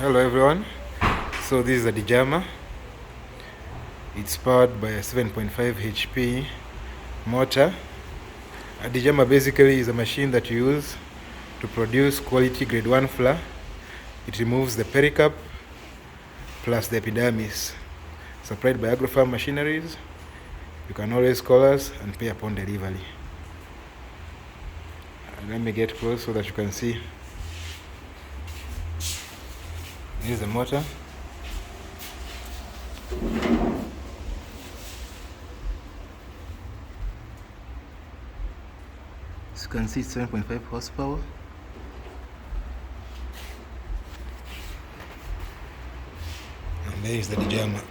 Hello everyone. So this is a Degermer. It's powered by a 7.5 HP motor. A Degermer basically is a machine that you use to produce quality grade 1 flour. It removes the pericarp plus the epidermis. Supplied by Agrofarm Machineries. You can always call us and pay upon delivery. Let me get close so that you can see. This is the motor. As you can see, it's 7.5 horsepower. And there is the Degermer.